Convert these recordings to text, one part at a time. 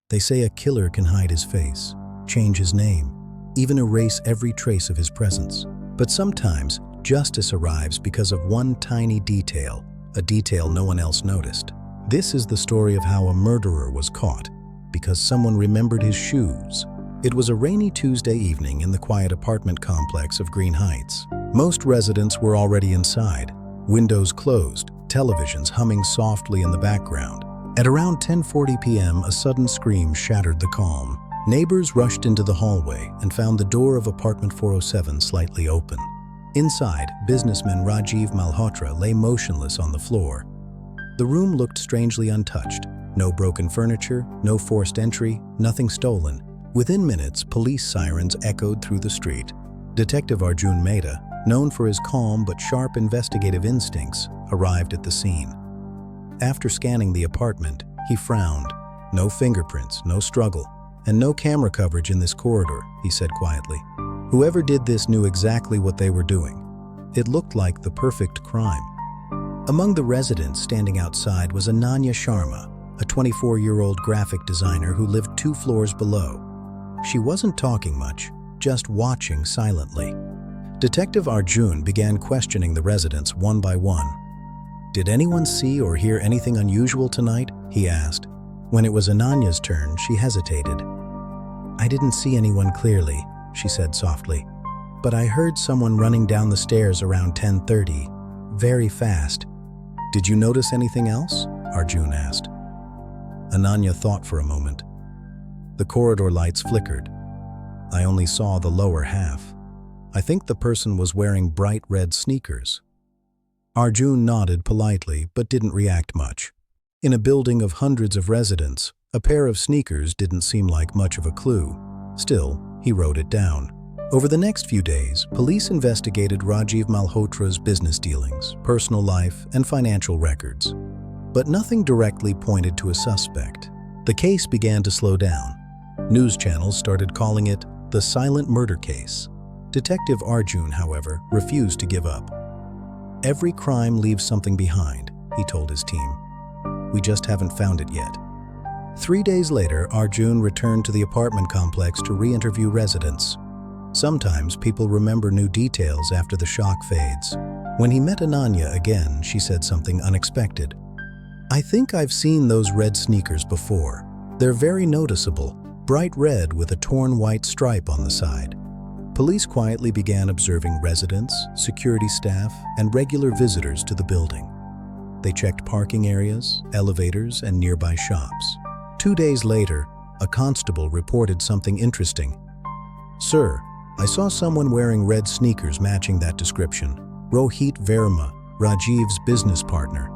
They say a killer can hide his face, change his name, even erase every trace of his presence. But sometimes, justice arrives because of one tiny detail, a detail no one else noticed. This is the story of how a murderer was caught because someone remembered his shoes. It was a rainy Tuesday evening in the quiet apartment complex of Green Heights. Most residents were already inside, windows closed, televisions humming softly in the background. At around 10:40 p.m., a sudden scream shattered the calm. Neighbors rushed into the hallway and found the door of apartment 407 slightly open. Inside, businessman Rajiv Malhotra lay motionless on the floor. The room looked strangely untouched. No broken furniture, no forced entry, nothing stolen. Within minutes, police sirens echoed through the street. Detective Arjun Mehta, known for his calm but sharp investigative instincts, arrived at the scene. After scanning the apartment, he frowned. No fingerprints, no struggle, and no camera coverage in this corridor, he said quietly. Whoever did this knew exactly what they were doing. It looked like the perfect crime. Among the residents standing outside was Ananya Sharma, a 24-year-old graphic designer who lived 2 floors below. She wasn't talking much, just watching silently. Detective Arjun began questioning the residents one by one. "Did anyone see or hear anything unusual tonight?" he asked. When it was Ananya's turn, she hesitated. "I didn't see anyone clearly," she said softly. "But I heard someone running down the stairs around 10:30, very fast." "Did you notice anything else?" Arjun asked. Ananya thought for a moment. The corridor lights flickered. "I only saw the lower half. I think the person was wearing bright red sneakers." Arjun nodded politely but didn't react much. In a building of hundreds of residents, a pair of sneakers didn't seem like much of a clue. Still, he wrote it down. Over the next few days, police investigated Rajiv Malhotra's business dealings, personal life, and financial records. But nothing directly pointed to a suspect. The case began to slow down. News channels started calling it the silent murder case. Detective Arjun, however, refused to give up. "Every crime leaves something behind," he told his team. "We just haven't found it yet." 3 days later, Arjun returned to the apartment complex to re-interview residents. Sometimes people remember new details after the shock fades. When he met Ananya again, she said something unexpected. "I think I've seen those red sneakers before. They're very noticeable, bright red with a torn white stripe on the side." Police quietly began observing residents, security staff, and regular visitors to the building. They checked parking areas, elevators, and nearby shops. 2 days later, a constable reported something interesting. "Sir, I saw someone wearing red sneakers matching that description. Rohit Verma, Rajiv's business partner."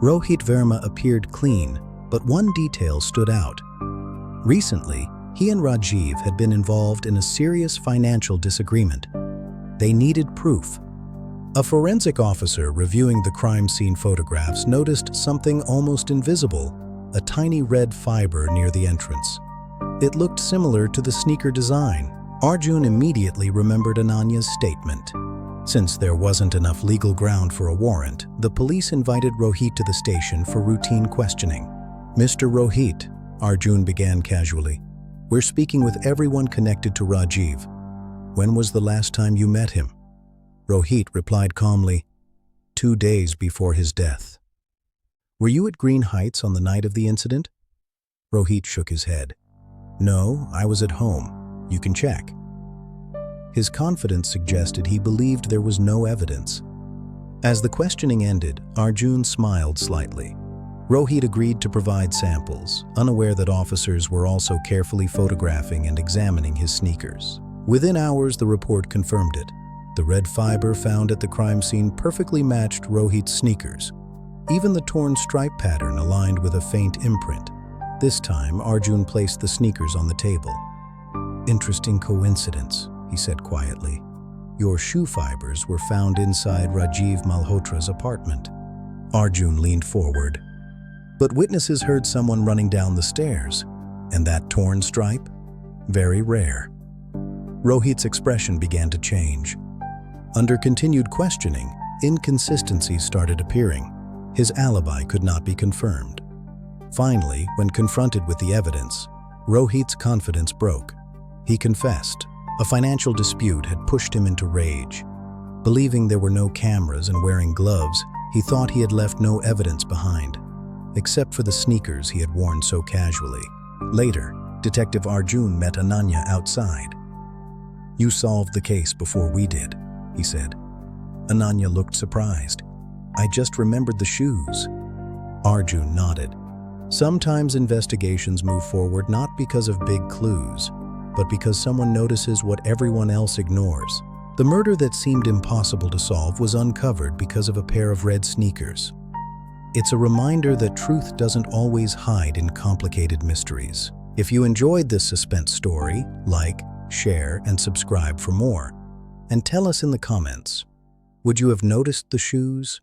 Rohit Verma appeared clean, but one detail stood out. Recently, he and Rajiv had been involved in a serious financial disagreement. They needed proof. A forensic officer reviewing the crime scene photographs noticed something almost invisible, a tiny red fiber near the entrance. It looked similar to the sneaker design. Arjun immediately remembered Ananya's statement. Since there wasn't enough legal ground for a warrant, the police invited Rohit to the station for routine questioning. "Mr. Rohit," Arjun began casually, "we're speaking with everyone connected to Rajiv. When was the last time you met him?" Rohit replied calmly, 2 days before his death." "Were you at Green Heights on the night of the incident?" Rohit shook his head. "No, I was at home. You can check." His confidence suggested he believed there was no evidence. As the questioning ended, Arjun smiled slightly. Rohit agreed to provide samples, unaware that officers were also carefully photographing and examining his sneakers. Within hours, the report confirmed it. The red fiber found at the crime scene perfectly matched Rohit's sneakers. Even the torn stripe pattern aligned with a faint imprint. This time, Arjun placed the sneakers on the table. "Interesting coincidence," he said quietly. "Your shoe fibers were found inside Rajiv Malhotra's apartment." Arjun leaned forward. "But witnesses heard someone running down the stairs. And that torn stripe? Very rare." Rohit's expression began to change. Under continued questioning, inconsistencies started appearing. His alibi could not be confirmed. Finally, when confronted with the evidence, Rohit's confidence broke. He confessed. A financial dispute had pushed him into rage. Believing there were no cameras and wearing gloves, he thought he had left no evidence behind, except for the sneakers he had worn so casually. Later, Detective Arjun met Ananya outside. "You solved the case before we did," he said. Ananya looked surprised. "I just remembered the shoes." Arjun nodded. Sometimes investigations move forward not because of big clues, but because someone notices what everyone else ignores. The murder that seemed impossible to solve was uncovered because of a pair of red sneakers. It's a reminder that truth doesn't always hide in complicated mysteries. If you enjoyed this suspense story, like, share, and subscribe for more. And tell us in the comments, would you have noticed the shoes?